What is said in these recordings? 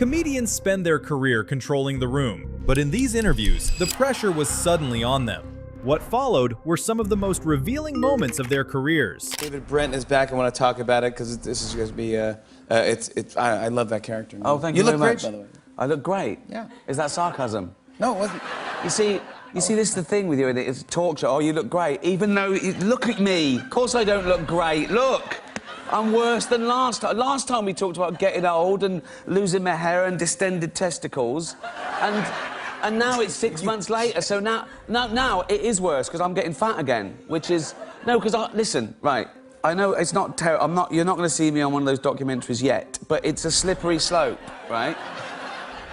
Comedians spend their career controlling the room, but in these interviews, the pressure was suddenly on them. What followed were some of the most revealing moments of their careers. David Brent is back. I want to talk about it because this is going to be, I love that character. Oh, thank you very much. You look great, by the way. I look great? Yeah. Is that sarcasm? No, it wasn't. You see, this is the thing with you, it's a talk show. Oh, you look great. Even though, look at me. Of course I don't look great. Look, I'm worse than last time. Last time we talked about getting old and losing my hair and distended testicles. And now it's 6 months later, so now it is worse, because I'm getting fat again, which is... No, because listen, right, I know it's not terrible. You're not going to see me on one of those documentaries yet, but it's a slippery slope, right?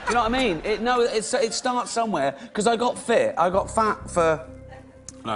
You know what I mean? It starts somewhere, because I got fit. I got fat for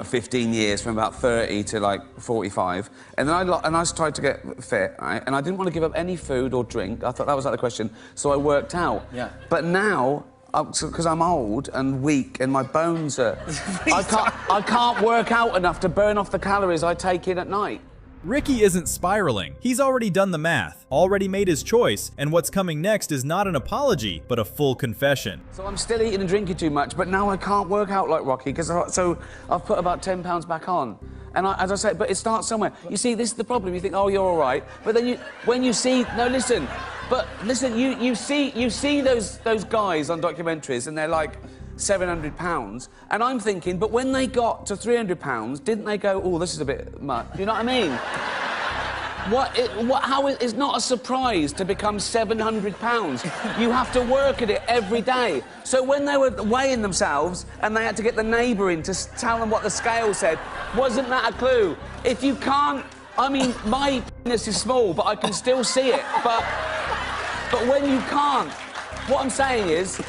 15 years, from about 30 to like 45, and then I tried to get fit, right? And I didn't want to give up any food or drink. I thought that was out of the question, so I worked out. Yeah. But now, because I'm old and weak and my bones are... I can't work out enough to burn off the calories I take in at night. Ricky isn't spiraling. He's already done the math, already made his choice, and what's coming next is not an apology, but a full confession. So I'm still eating and drinking too much, but now I can't work out like Rocky, so I've put about 10 pounds back on. And as I say, but it starts somewhere. You see, this is the problem. You think, oh, you're all right. But then when you see... No, listen. But listen, you see those guys on documentaries and they're like 700 pounds, and I'm thinking, but when they got to 300 pounds, didn't they go, oh, this is a bit much? You know what I mean? How it's not a surprise to become 700 pounds. You have to work at it every day. So when they were weighing themselves and they had to get the neighbour in to tell them what the scale said, wasn't that a clue? If you can't, I mean, my penis is small, but I can still see it. But when you can't, what I'm saying is,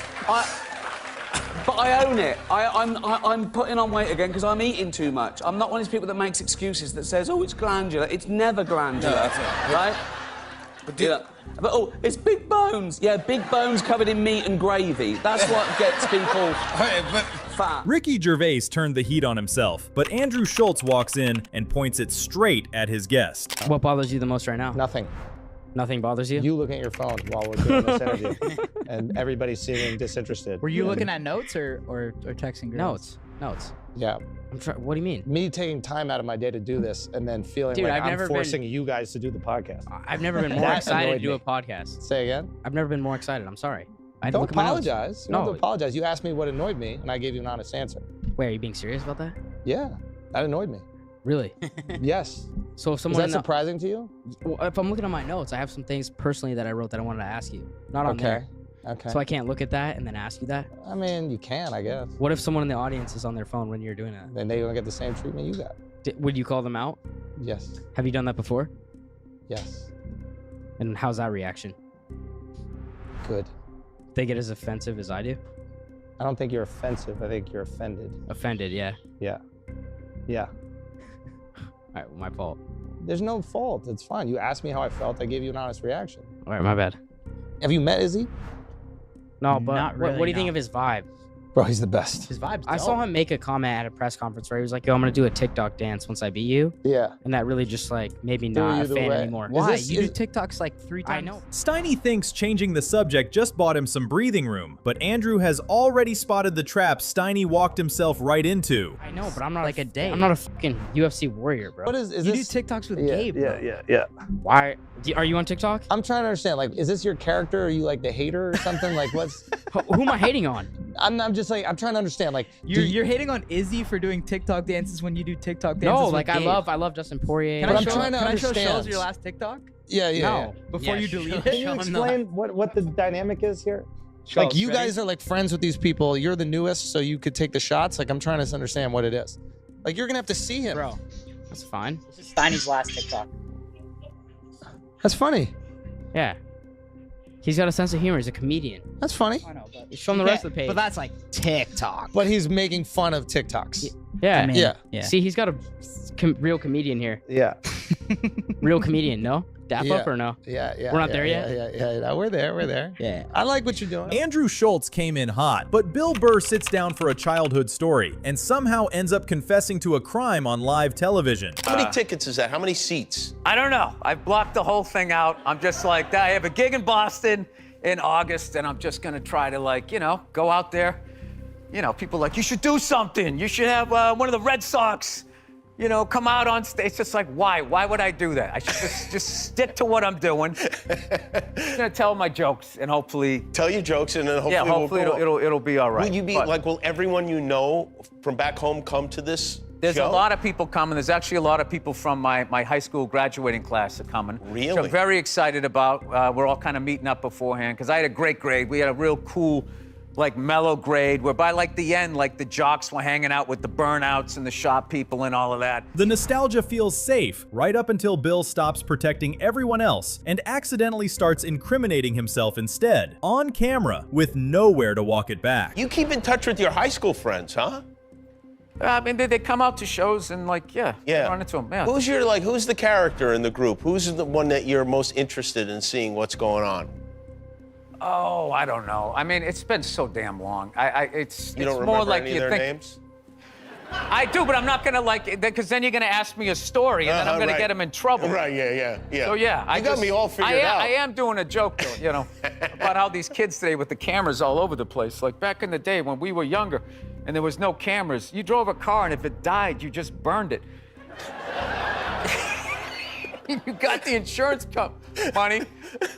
but I own it. I'm putting on weight again because I'm eating too much. I'm not one of these people that makes excuses that says, oh, it's glandular. It's never glandular, no, that's it. right? But oh, it's big bones. Yeah, big bones covered in meat and gravy. That's what gets people fat. Ricky Gervais turned the heat on himself, but Andrew Schulz walks in and points it straight at his guest. What bothers you the most right now? Nothing. Nothing bothers you? You looking at your phone while we're doing this interview, and everybody's seeming disinterested. Were you looking at notes or texting girls? Notes. Yeah. What do you mean? Me taking time out of my day to do this and then feeling like I'm forcing you guys to do the podcast. I've never been more excited to do a podcast. Say again? I've never been more excited. I'm sorry. Don't apologize. You don't have to apologize. You asked me what annoyed me, and I gave you an honest answer. Wait, are you being serious about that? Yeah. That annoyed me. Really? Yes. So if someone... Is that surprising to you? Well, if I'm looking at my notes, I have some things personally that I wrote that I wanted to ask you. Not on there. Okay. So I can't look at that and then ask you that? I mean, you can, I guess. What if someone in the audience is on their phone when you're doing that? Then they're going to get the same treatment you got. Would you call them out? Yes. Have you done that before? Yes. And how's that reaction? Good. They get as offensive as I do? I don't think you're offensive. I think you're offended. Offended, yeah. Yeah. Yeah. All right, well, my fault. There's no fault. It's fine. You asked me how I felt. I gave you an honest reaction. All right, my bad. Have you met Izzy? No, but Not really, what do you think of his vibe? Bro, he's the best. His vibe's I saw him make a comment at a press conference where he was like, yo, I'm going to do a TikTok dance once I beat you. Yeah. And that really just like made me not a fan anymore. Why? You do TikToks like 3 times? I know. Steiny thinks changing the subject just bought him some breathing room, but Andrew has already spotted the trap Steiny walked himself right into. I know, but I'm not like a day. I'm not a fucking UFC warrior, bro. What is You this? do TikToks with Gabe, bro. Yeah. Why? Are you on TikTok? I'm trying to understand, like, is this your character? Are you like the hater or something? Like, what's... Who am I hating on? I'm just like, I'm trying to understand, like... You're hating on Izzy for doing TikTok dances when you do TikTok dances No, with like, Gabe. I love Justin Poirier. But I'm trying to Can I understand. show Schulz your last TikTok? Yeah. No. Before you delete it? Can you explain what the dynamic is here? Schulz, Like, you ready? guys are like friends with these people. You're the newest, so you could take the shots. Like, I'm trying to understand what it is. Like, you're gonna have to see him. Bro, that's fine. This is Steiny's last TikTok. That's funny. Yeah. He's got a sense of humor. He's a comedian. That's funny. I know, but Show him the rest of the page. But that's like TikTok. But he's making fun of TikToks. Yeah. I mean, Yeah. See, he's got a real comedian here. Yeah. Real comedian, no? Dap up or no? Yeah. We're not there yet? Yeah. No, we're there. Yeah. I like what you're doing. Andrew Schulz came in hot, but Bill Burr sits down for a childhood story and somehow ends up confessing to a crime on live television. How many tickets is that? How many seats? I don't know. I blocked the whole thing out. I'm just like, I have a gig in Boston, in August, and I'm just gonna try to, like, you know, go out there. You know, people are like, you should do something. You should have one of the Red Sox, you know, come out on stage. It's just like, why? Why would I do that? I should just stick to what I'm doing. I'm gonna tell my jokes and hopefully tell your jokes and then hopefully it'll be all right. Will you be like, will everyone you know from back home come to this? There's show? a lot of people coming. There's actually a lot of people from my high school graduating class are coming. Really? Which I'm very excited about. We're all kind of meeting up beforehand because I had a great grade. We had a real cool, like, mellow grade where by, like, the end, like, the jocks were hanging out with the burnouts and the shop people and all of that. The nostalgia feels safe right up until Bill stops protecting everyone else and accidentally starts incriminating himself instead, on camera, with nowhere to walk it back. You keep in touch with your high school friends, huh? I mean, they come out to shows and, like, yeah, run into them. Yeah. Who's the character in the group? Who's the one that you're most interested in seeing what's going on? Oh, I don't know. I mean, it's been so damn long. It's you don't more remember like any you of their think. names? I do, but I'm not gonna, like, because then you're gonna ask me a story and then I'm gonna get them in trouble. Right, yeah. So yeah, you got me all figured out. I am doing a joke, though, you know, about how these kids today with the cameras all over the place. Like back in the day when we were younger and there was no cameras, you drove a car and if it died, you just burned it. You got the insurance money,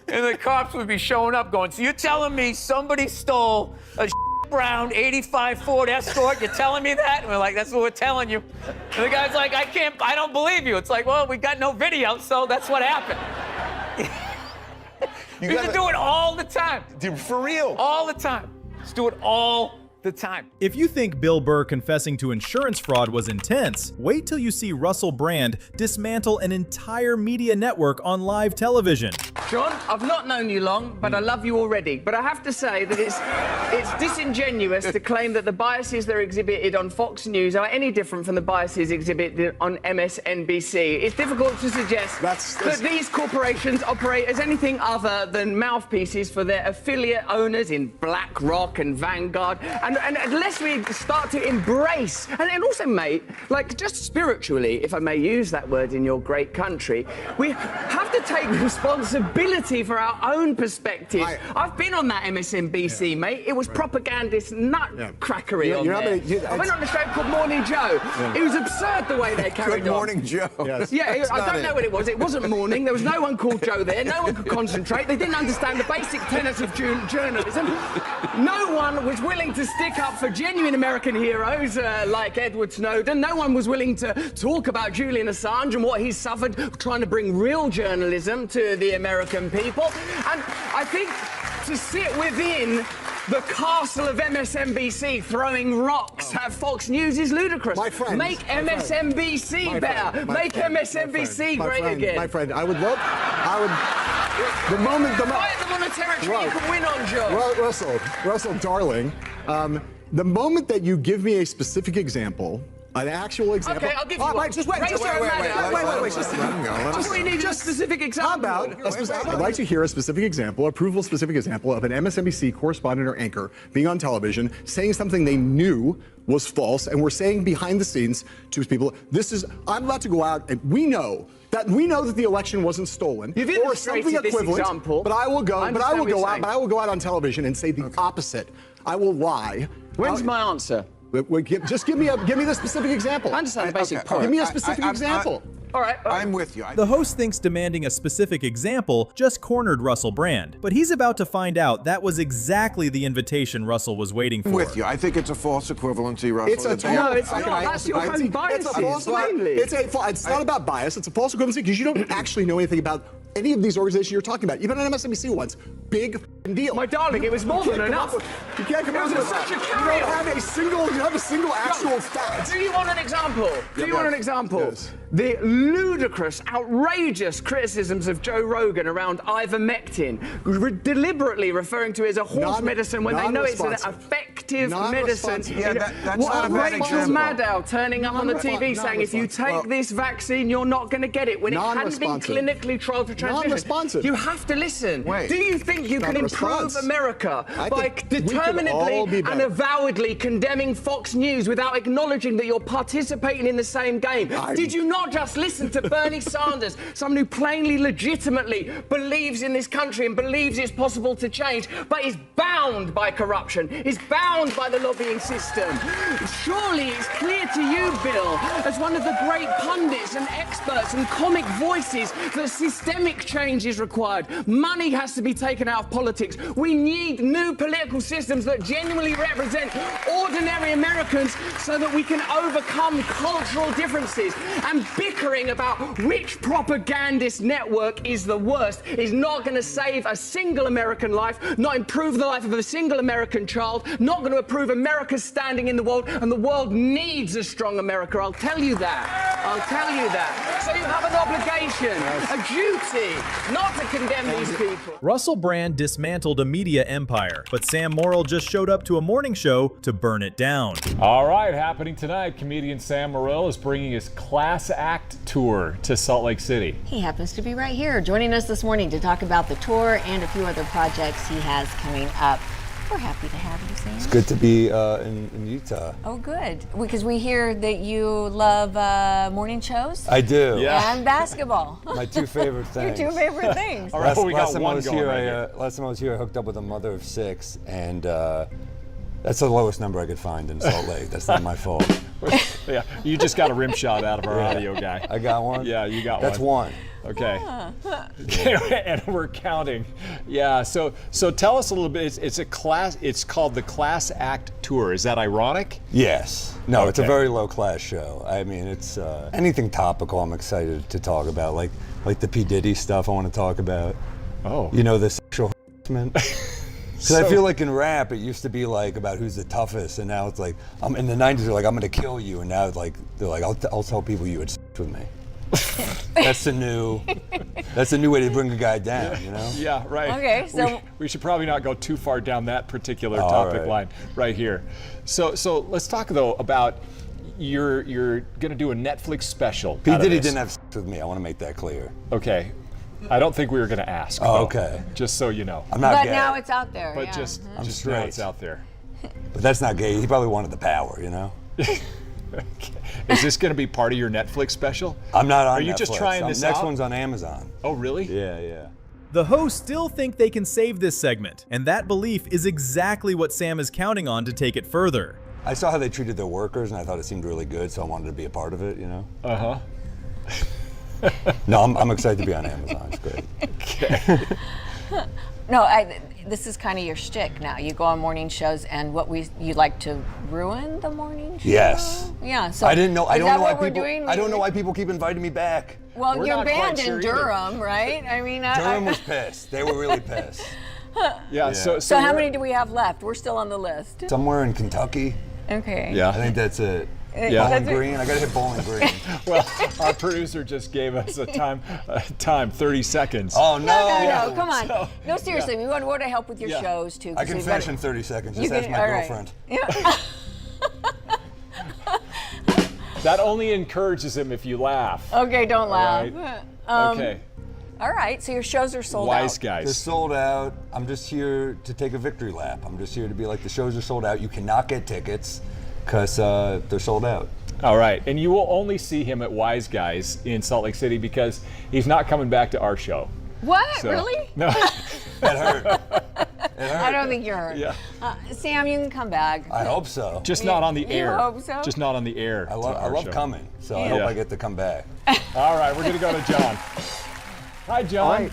and the cops would be showing up going, so you're telling me somebody stole a brown 85 Ford Escort? You're telling me that? And we're like, that's what we're telling you. And the guy's like, I don't believe you. It's like, well, we got no video, so that's what happened. You used to do it all the time. Dude, for real? All the time. Just do it all the time. If you think Bill Burr confessing to insurance fraud was intense, wait till you see Russell Brand dismantle an entire media network on live television. John, I've not known you long, but I love you already. But I have to say that it's disingenuous to claim that the biases that are exhibited on Fox News are any different from the biases exhibited on MSNBC. It's difficult to suggest that these corporations operate as anything other than mouthpieces for their affiliate owners in BlackRock and Vanguard. And unless we start to embrace, and also, mate, like, just spiritually, if I may use that word in your great country, we have to take responsibility for our own perspective. I've been on that MSNBC, mate. It was propagandist nutcrackery on there. I went on a show called Morning Joe. It was absurd the way they carried on. Good Morning Joe. Yes. Yeah, I don't know what it was. It wasn't morning. There was no one called Joe there. No one could concentrate. They didn't understand the basic tenets of journalism. No one was willing to stick up for genuine American heroes like Edward Snowden. No one was willing to talk about Julian Assange and what he's suffered trying to bring real journalism to the American people. And I think to sit within the castle of MSNBC throwing rocks at Fox News is ludicrous. My friend, make MSNBC better. Make MSNBC great again. My friend, I would. The moment. Fight them on a territory you can win on, Joe. Russell, darling. The moment that you give me a specific example, an actual example. Okay, I'll give you one. Wait. Just we need a specific example. How about I'd like to hear a specific example, a provable specific example of an MSNBC correspondent or anchor being on television saying something they knew was false and we're saying behind the scenes to people, I'm about to go out and we know that the election wasn't stolen or something equivalent. But I will go out on television and say the opposite. I will lie. When's my answer? Just give me the specific example. I understand the basic point. Give me a specific example. All right. I'm with you. The host thinks demanding a specific example just cornered Russell Brand, but he's about to find out that was exactly the invitation Russell was waiting for. I'm with you. I think it's a false equivalency, Russell. It's not. That's your own bias. It's not about bias. It's a false equivalency because you don't actually know anything about any of these organizations you're talking about. Even on MSNBC ones, big deal. My darling, it was more than enough. You can't come up with such a carry. You have a single actual fact. Do you want an example? Yes. The ludicrous, outrageous criticisms of Joe Rogan around ivermectin, deliberately referring to it as a horse medicine when they know it's an effective effective medicine. Yeah, that's not a bad Rachel example. Maddow turning up on the TV saying, if you take this vaccine, you're not going to get it, when it hadn't been clinically trialed for transmission. Non-responsive. You have to listen. Wait. Do you think you can improve America by determinedly and avowedly condemning Fox News without acknowledging that you're participating in the same game? Did you not just listen to Bernie Sanders, someone who plainly, legitimately believes in this country and believes it's possible to change, but is bound by corruption, is bound by the lobbying system? Surely it's clear to you, Bill, as one of the great pundits and experts and comic voices, that systemic change is required. Money has to be taken out of politics. We need new political systems that genuinely represent ordinary Americans so that we can overcome cultural differences. And bickering about which propagandist network is the worst is not going to save a single American life, not improve the life of a single American child, not going to improve America's standing in the world, and the world needs a strong America. I'll tell you that. I'll tell you that. So you have an obligation, a duty, not to condemn these people. Russell Brand dismantled a media empire, but Sam Morril just showed up to a morning show to burn it down. All right, happening tonight, comedian Sam Morril is bringing his Class Act tour to Salt Lake City. He happens to be right here, joining us this morning to talk about the tour and a few other projects he has coming up. We're happy to have you, Sam. It's good to be in Utah. Oh, good. Because we hear that you love morning shows. I do. Yeah. And basketball. My two favorite things. Your two favorite things. All right, we got one going right here. Last time I was here, I hooked up with a mother of 6, and that's the lowest number I could find in Salt Lake. That's not my fault. Yeah, you just got a rim shot out of our audio guy. I got one? Yeah, you got That's one. one. Okay. And we're counting. Yeah. So tell us a little bit. It's called the Class Act Tour. Is that ironic? Yes. No, It's a very low class show. I mean, it's anything topical. I'm excited to talk about, like the P. Diddy stuff. I want to talk about. Oh. You know, the sexual harassment. Because I feel like in rap, it used to be like about who's the toughest, and now it's like in the '90s they're like, I'm gonna kill you, and now they're like, I'll tell people you had sex with me. That's a new way to bring a guy down, you know? Yeah, right. Okay, so we should probably not go too far down that particular topic line right here. So let's talk though about you're gonna do a Netflix special. P. Diddy didn't have sex with me. I want to make that clear. Okay. I don't think we were going to ask. Oh, okay. Just so you know. I'm not gay. But now it's out there. But yeah. just I'm now straight. it's out there. But that's not gay. He probably wanted the power, you know? Is this going to be part of your Netflix special? I'm not on Netflix. Are you just trying this Next out? one's on Amazon. Oh, really? Yeah. The hosts still think they can save this segment, and that belief is exactly what Sam is counting on to take it further. I saw how they treated their workers, and I thought it seemed really good, so I wanted to be a part of it, you know? Uh-huh. No, I'm excited to be on Amazon. It's great. Okay. No, this is kind of your shtick now. You go on morning shows, and you like to ruin the morning show? Yes. Yeah. So I didn't know. I don't know why people. Doing? I don't know why people keep inviting me back. Well, We're you're not banned quite sure in Durham, right? I mean, Durham was pissed. They were really pissed. Yeah. So how many do we have left? We're still on the list. Somewhere in Kentucky. Okay. Yeah. I think that's it. Yeah. Bowling Green. I gotta hit Bowling Green. Well, our producer just gave us a time, 30 seconds. Oh no! No, come on. So, no, seriously, we want to help with your Yeah. shows too. I can finish in 30 seconds. Just ask my all right. girlfriend. Yeah. That only encourages him if you laugh. Okay, don't laugh. Okay. All right, so your shows are sold Wise out. guys. They're sold out. I'm just here to take a victory lap. I'm just here to be like, the shows are sold out. You cannot get tickets because they're sold out. All right, and you will only see him at Wise Guys in Salt Lake City because he's not coming back to our show. What? So, Really? No. That hurt. It hurt. I don't think you're hurt. Yeah. Sam, you can come back. I hope so. Just not on the air. You hope so? Just not on the air. I love coming, so I hope I get to come back. All right, we're going to go to John. Hi, John. All right.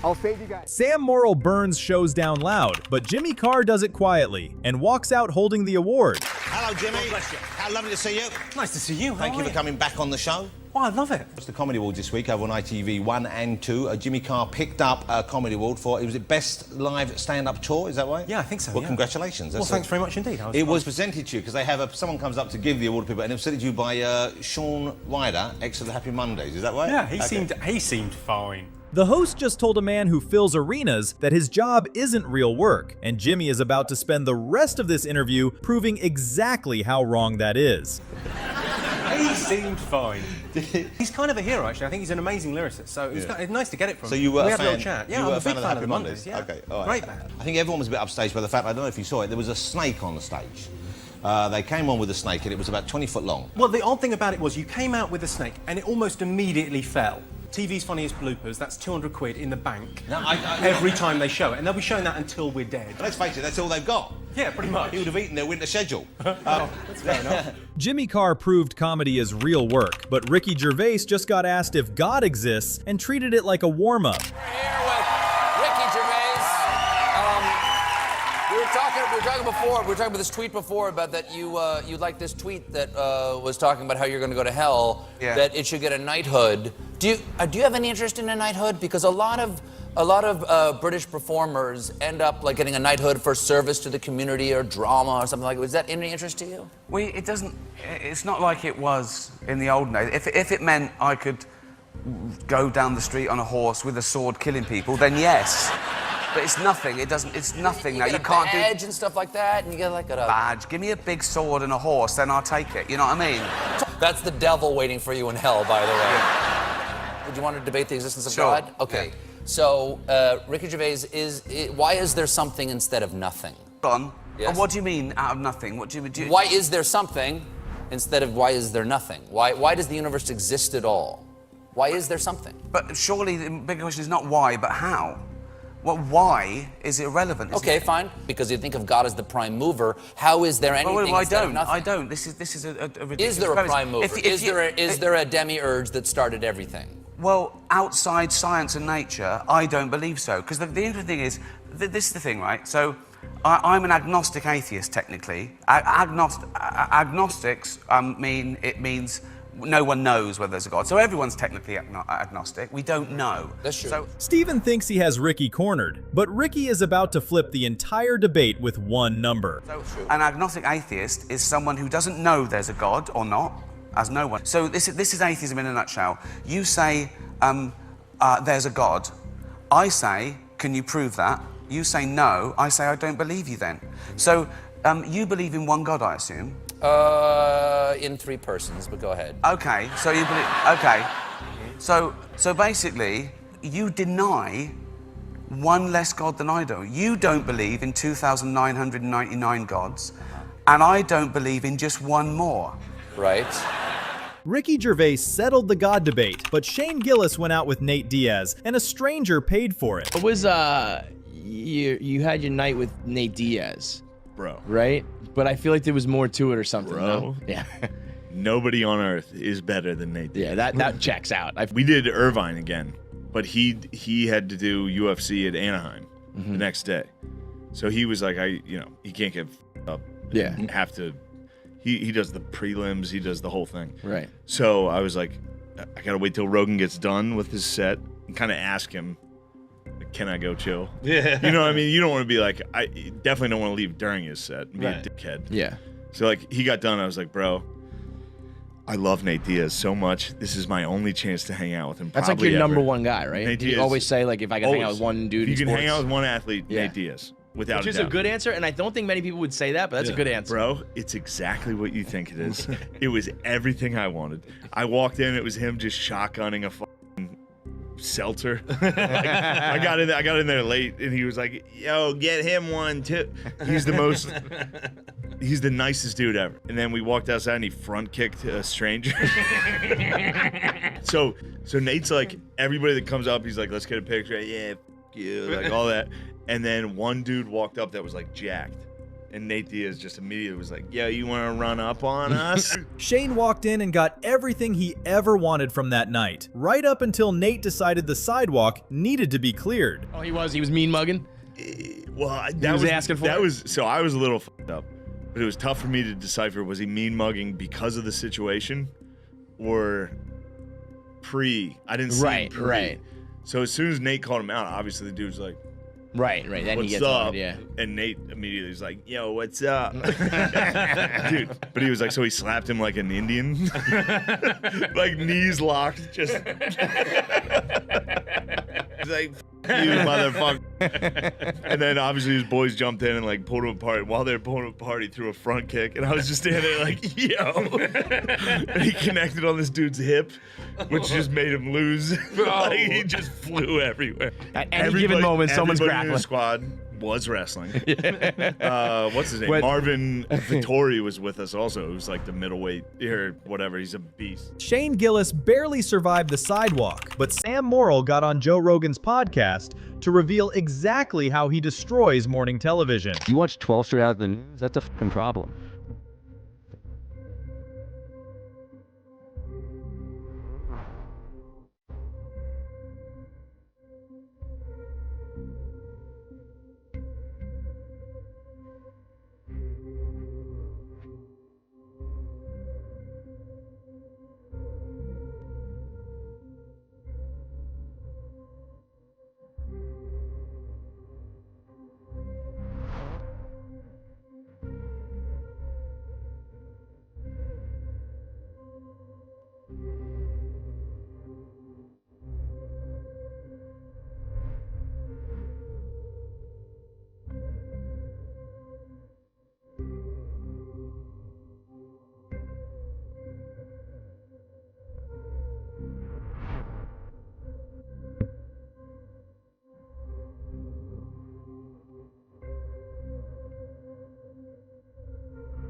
I'll save you guys. Sam Morril burns shows down loud, but Jimmy Carr does it quietly and walks out holding the award. Hello, Jimmy. How lovely to see you. Nice to see you. Thank you for coming back on the show. Oh, I love it. It's the Comedy Awards this week over on ITV 1 and 2. Jimmy Carr picked up a Comedy Award for, it was it Best Live Stand-Up Tour, is that right? Yeah, I think so, Well, yeah. congratulations. Well, thanks very much indeed. It was presented to you because they have someone comes up to give the award to people, and it was presented to you by Sean Ryder, ex of the Happy Mondays, is that right? Yeah, Okay. he seemed fine. The host just told a man who fills arenas that his job isn't real work, and Jimmy is about to spend the rest of this interview proving exactly how wrong that is. He seemed fine. He's kind of a hero, actually. I think he's an amazing lyricist, so it's nice to get it from him. So you were we a had fan? a little chat. Yeah, you I'm were a big fan of the Mondays? Yeah. Okay, all right. Great band. I think everyone was a bit upstaged by the fact, I don't know if you saw it, there was a snake on the stage. They came on with a snake and it was about 20 foot long. Well, the odd thing about it was you came out with a snake and it almost immediately fell. TV's funniest bloopers, that's 200 quid in the bank every time they show it. And they'll be showing that until we're dead. Let's face it, that's all they've got. Yeah, pretty much. He would have eaten their winter schedule. That's fair enough. Jimmy Carr proved comedy is real work, but Ricky Gervais just got asked if God exists and treated it like a warm-up. We're here with Ricky Gervais. We were talking about this tweet before about that you liked this tweet that was talking about how you're going to go to hell, that it should get a knighthood. Do you have any interest in a knighthood? Because a lot of British performers end up like getting a knighthood for service to the community or drama or something like that. Was that any interest to you? Well, it doesn't. It's not like it was in the old days. If it meant I could go down the street on a horse with a sword killing people, then yes. But it's nothing. It doesn't. It's nothing now. You can't do badge and stuff like that, and you get like a badge. Give me a big sword and a horse, then I'll take it. You know what I mean? That's the devil waiting for you in hell, by the way. Yeah. Would you want to debate the existence of God? Okay. Yeah. So Ricky Gervais why is there something instead of nothing? Yes. What do you mean out of nothing? What do you? Why is there something instead of why is there nothing? Why does the universe exist at all? Why is there something? But surely the big question is not why, but how. Well, why is irrelevant? Okay, fine. Because you think of God as the prime mover. How is there anything instead of nothing? I don't. This is a ridiculous Is there a prime mover? If is there a demiurge that started everything? Well, outside science and nature, I don't believe so. Because the interesting thing is, this is the thing, right? So, I'm an agnostic atheist, technically. Agnostics means no one knows whether there's a God. So everyone's technically agnostic. We don't know. That's true. So, Steven thinks he has Ricky cornered, but Ricky is about to flip the entire debate with one number. An agnostic atheist is someone who doesn't know there's a God or not, as no one. So this is atheism in a nutshell. You say there's a God. I say, can you prove that? You say no. I say I don't believe you then. So you believe in one God, I assume. In three persons, but go ahead. Okay, so you believe. Okay, so basically, you deny one less God than I do. You don't believe in 2,999 gods, and I don't believe in just one more. Right. Ricky Gervais settled the God debate, but Shane Gillis went out with Nate Diaz, and a stranger paid for it. It was you had your night with Nate Diaz, bro. Right? But I feel like there was more to it or something. Bro. No? Yeah. Nobody on earth is better than Nate Diaz. Yeah, that checks out. We did Irvine again, but he had to do UFC at Anaheim the next day. So he was like, he can't get up. Yeah. Have to. He does the prelims. He does the whole thing. Right. So I was like, I gotta wait till Rogan gets done with his set and kind of ask him, can I go chill? Yeah. You know what I mean? You don't want to be like, I definitely don't want to leave during his set and be a dickhead. Yeah. So like he got done, I was like, bro, I love Nate Diaz so much. This is my only chance to hang out with him. That's like your number one guy, right? Nate You Diaz, always say like, if I can hang out with one dude, you in can sports. hang out with one athlete, Yeah. Nate Diaz, without Which a is doubt. a good answer, and I don't think many people would say that, but that's a good answer. Bro, it's exactly what you think it is. It was everything I wanted. I walked in, it was him just shotgunning a fucking seltzer. I got in there late, and he was like, yo, get him one too. He's the nicest dude ever. And then we walked outside, and he front kicked a stranger. So Nate's like, everybody that comes up, he's like, let's get a picture. Yeah, f you, like all that. And then one dude walked up that was like jacked. And Nate Diaz just immediately was like, yo, you want to run up on us? Shane walked in and got everything he ever wanted from that night, right up until Nate decided the sidewalk needed to be cleared. Oh, he was mean mugging? Well, He was asking for it? So I was a little fucked up. But it was tough for me to decipher, was he mean mugging because of the situation or I didn't see him pre. Right. So as soon as Nate called him out, obviously the dude's like, Right. Then what's he gets up? on, yeah. And Nate immediately was like, yo, what's up? Dude, but he was like, so he slapped him like an Indian? Like knees locked, just. He's like, "F- you motherfucker." And then obviously his boys jumped in and like pulled him apart. While they were pulling him apart, he threw a front kick, and I was just standing there like, "Yo!" And he connected on this dude's hip, which just made him lose. Like, he just flew everywhere. At any given moment, someone's everybody in the grappling. squad was wrestling. What's his name? Marvin Vittori was with us also. It was like the middleweight or whatever. He's a beast. Shane Gillis barely survived the sidewalk, but Sam Morril got on Joe Rogan's podcast to reveal exactly how he destroys morning television. You watch 12 straight out of the news? That's a fucking problem.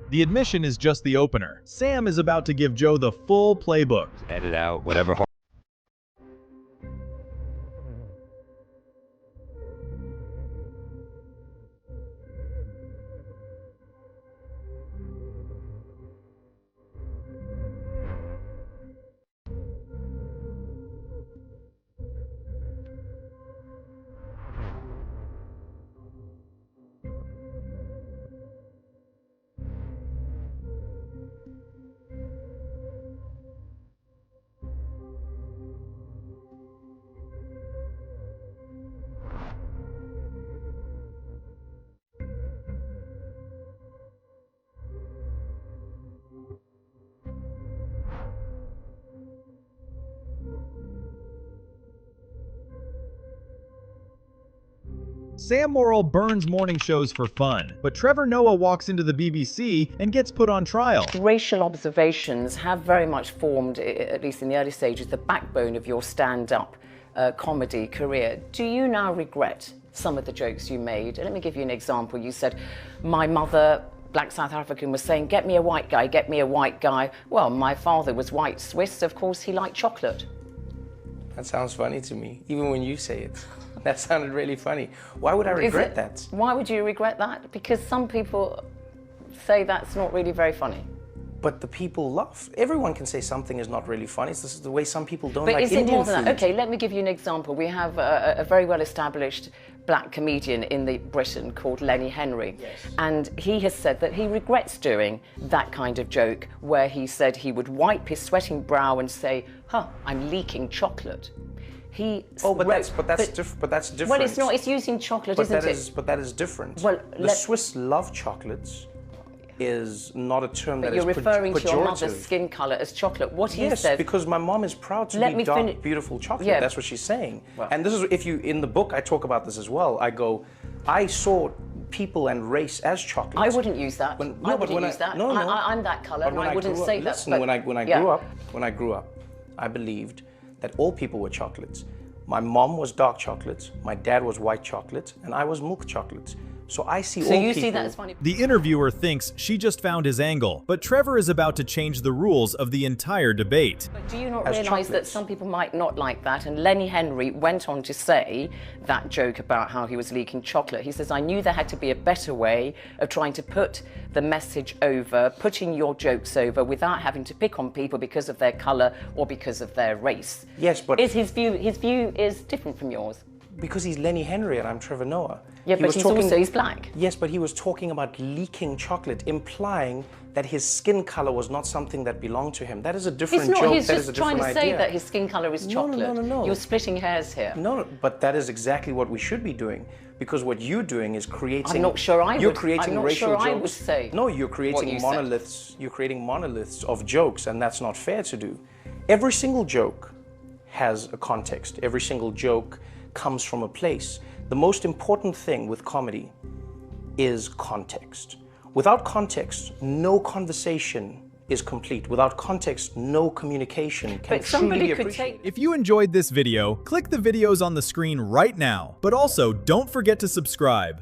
The admission is just the opener. Sam is about to give Joe the full playbook. Edit out whatever. Sam Morril burns morning shows for fun, but Trevor Noah walks into the BBC and gets put on trial. Racial observations have very much formed, at least in the early stages, the backbone of your stand-up comedy career. Do you now regret some of the jokes you made? Let me give you an example. You said, my mother, black South African, was saying, get me a white guy, get me a white guy. Well, my father was white Swiss, of course he liked chocolate. That sounds funny to me, even when you say it. That sounded really funny. Why would I regret that? Why would you regret that? Because some people say that's not really very funny. But the people laugh. Everyone can say something is not really funny. This is the way some people don't But like is it Indian more than food. that? Okay, let me give you an example. We have a very well-established black comedian in Britain called Lenny Henry. Yes. And he has said that he regrets doing that kind of joke where he said he would wipe his sweating brow and say, huh, I'm leaking chocolate. But that's different. Well, it's not. It's using chocolate, isn't it? But that is different. Well, the Swiss love chocolates is not a term that is pejorative. But you're referring to your mother's pejorative. skin color as chocolate. What he Yes, says. because my mom is proud to be dark, beautiful chocolate. Yeah. That's what she's saying. And this is, if you, in the book, I talk about this as well. I go, I saw people and race as chocolates. I wouldn't use that. I wouldn't use that. No, no. I'm that color, and I wouldn't say that. Listen, when I grew up, I believed that all people were chocolates. My mom was dark chocolate, my dad was white chocolate, and I was milk chocolate. So I see all people... So you see that as funny? The interviewer thinks she just found his angle, but Trevor is about to change the rules of the entire debate. But do you not realise that some people might not like that? And Lenny Henry went on to say that joke about how he was leaking chocolate. He says, I knew there had to be a better way of trying to put the message over, putting your jokes over without having to pick on people because of their colour or because of their race. Yes, but... His view is different from yours. Because he's Lenny Henry and I'm Trevor Noah. Yeah, but he's black. Yes, but he was talking about leaking chocolate, implying that his skin color was not something that belonged to him. That is a different joke. He's that is a just trying different to say idea. that his skin color is chocolate. No. You're splitting hairs here. No, but that is exactly what we should be doing. Because what you're doing is creating... I'm not sure I You're would. creating I'm not racial sure jokes. I would say No, you're creating monoliths. You're creating monoliths of jokes, and that's not fair to do. Every single joke has a context. Every single joke comes from a place. The most important thing with comedy is context. Without context, no conversation is complete. Without context, no communication can truly be appreciated. If you enjoyed this video, click the videos on the screen right now. But also, don't forget to subscribe.